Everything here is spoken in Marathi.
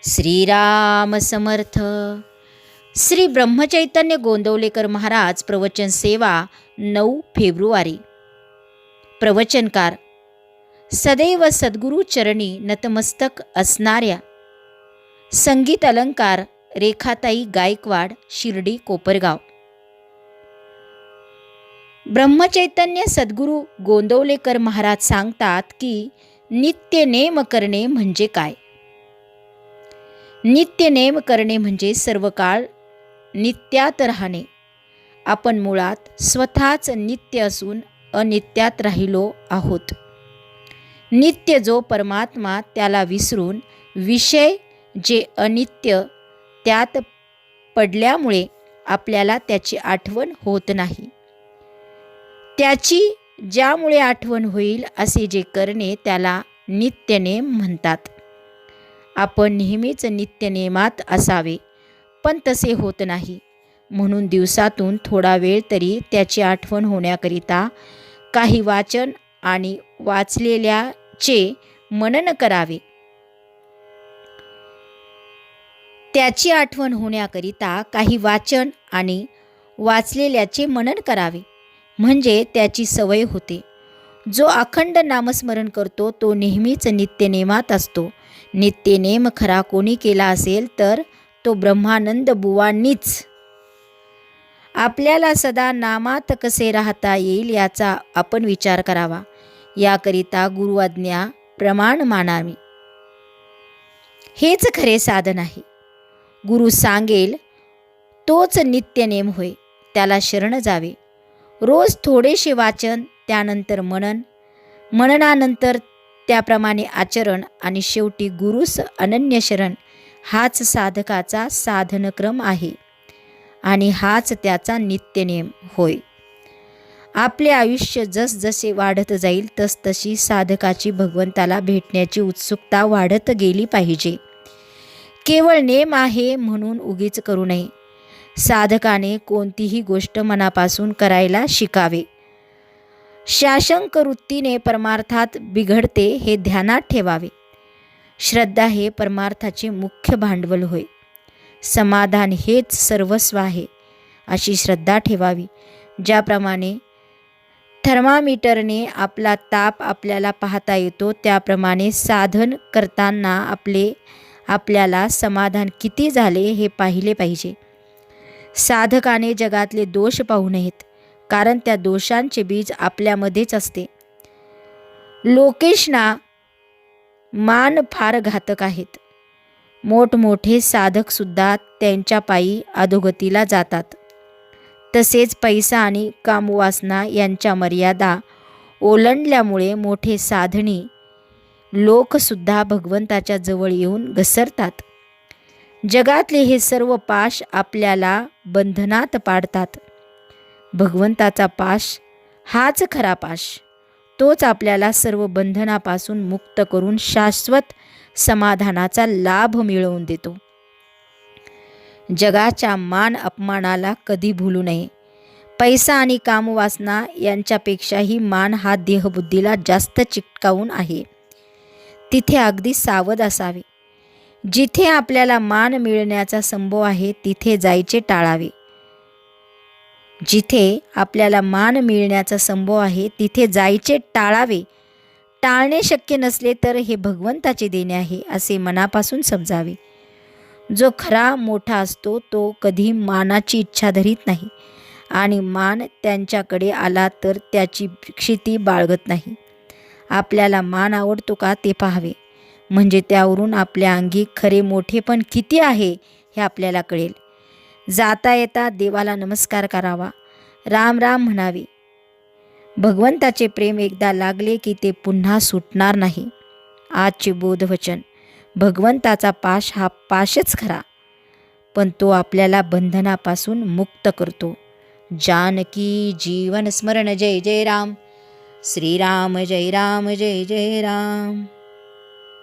श्रीराम समर्थ. श्री ब्रह्मचैतन्य गोंदवलेकर महाराज प्रवचन सेवा 9 फेब्रुवारी. प्रवचनकार सदैव सद्गुरु चरणी नतमस्तक असणाऱ्या संगीत अलंकार रेखाताई गायकवाड, शिर्डी कोपरगाव. ब्रह्मचैतन्य सद्गुरु गोंदवलेकर महाराज सांगतात की नित्य नेम करणे म्हणजे काय. नित्य नेम करणे म्हणजे सर्व काळ नित्यात राहणे. आपण मुळात स्वतःच नित्य असून अनित्यात राहिलो आहोत. नित्य जो परमात्मा त्याला विसरून विषय जे अनित्य त्यात पडल्यामुळे आपल्याला त्याची आठवण होत नाही. त्याची ज्यामुळे आठवण होईल असे जे करणे त्याला नित्यनेम म्हणतात. आपण नेहमीच नित्यनेमात असावे, पण तसे होत नाही. म्हणून दिवसातून थोडा वेळ तरी त्याची आठवण होण्याकरिता काही वाचन आणि वाचलेल्याचे मनन करावे. त्याची आठवण होण्याकरिता काही वाचन आणि वाचलेल्याचे मनन करावे, म्हणजे त्याची सवय होते. जो अखंड नामस्मरण करतो तो नेहमीच नित्यनेमात असतो. नित्यनेम खरा कोणी केला असेल तर तो ब्रह्मानंद बुवांनीच. आपल्याला सदा नामात कसे राहता येईल याचा आपण विचार करावा. याकरिता गुरुआज्ञा प्रमाण मानावी, हेच खरे साधन आहे. गुरु सांगेल तोच नित्यनेम होय, त्याला शरण जावे. रोज थोडेसे वाचन, त्यानंतर मनन, मननानंतर त्याप्रमाणे आचरण आणि शेवटी गुरुस अनन्य शरण, हाच साधकाचा साधनक्रम आहे आणि हाच त्याचा नित्यनेम होय. आपले आयुष्य जसजसे वाढत जाईल तसतशी साधकाची भगवंताला भेटण्याची उत्सुकता वाढत गेली पाहिजे. केवळ नेम आहे म्हणून उगीच करू नये. साधकाने कोणतीही गोष्ट मनापासून करायला शिकावे. शाशंक वृत्तीने परमार्थात बिघडते हे ध्यानात ठेवावे. श्रद्धा हे परमार्थाचे मुख्य भांडवल होय. समाधान हेच सर्वस्व आहे अशी श्रद्धा ठेवावी. ज्याप्रमाणे थर्मामीटरने आपला ताप आपल्याला पाहता येतो, त्याप्रमाणे साधन करताना आपल्याला समाधान किती झाले हे पाहिले पाहिजे. साधकाने जगातले दोष पाहू नयेत, कारण त्या दोषांचे बीज आपल्यामध्येच असते. लोकेशना मान फार घातक आहेत. मोठमोठे साधकसुद्धा त्यांच्या पायी अधोगतीला जातात. तसेच पैसा आणि कामवासना यांच्या मर्यादा ओलांडल्यामुळे मोठे साधनी लोकसुद्धा भगवंताच्या जवळ येऊन घसरतात. जगातले हे सर्व पाश आपल्याला बंधनात पाडतात. भगवंताचा पाश हाच खरा पाश. तोच आपल्याला सर्व बंधनापासून मुक्त करून शाश्वत समाधानाचा लाभ मिळवून देतो. जगाच्या मान अपमानाला कधी भुलू नये. पैसा आणि कामवासना यांच्यापेक्षाही मान हा देहबुद्धीला जास्त चिटकावून आहे. तिथे अगदी सावध असावे. जिथे आपल्याला मान मिळण्याचा संभव आहे तिथे जायचे टाळावे. जिथे आपल्याला मान मिळण्याचा संभव आहे तिथे जायचे टाळावे. टाळणे शक्य नसले तर हे भगवंताचे देणे आहे असे मनापासून समजावे. जो खरा मोठा असतो तो कधी मानाची इच्छा धरीत नाही आणि मान त्यांच्याकडे आला तर त्याची क्षिती बाळगत नाही. आपल्याला मान आवडतो का ते पाहावे, म्हणजे त्यावरून आपल्या अंगी खरे मोठेपण किती आहे हे आपल्याला कळेल. जाता येता देवाला नमस्कार करावा, राम राम म्हणावे. भगवंताचे प्रेम एकदा लागले की ते पुन्हा सुटणार नाही. आजचे बोधवचन: भगवंताचा पाश हा पाशच खरा, पण तो आपल्याला बंधनापासून मुक्त करतो. जानकी जीवन स्मरण जय जय राम. श्रीराम जय राम जय जय राम.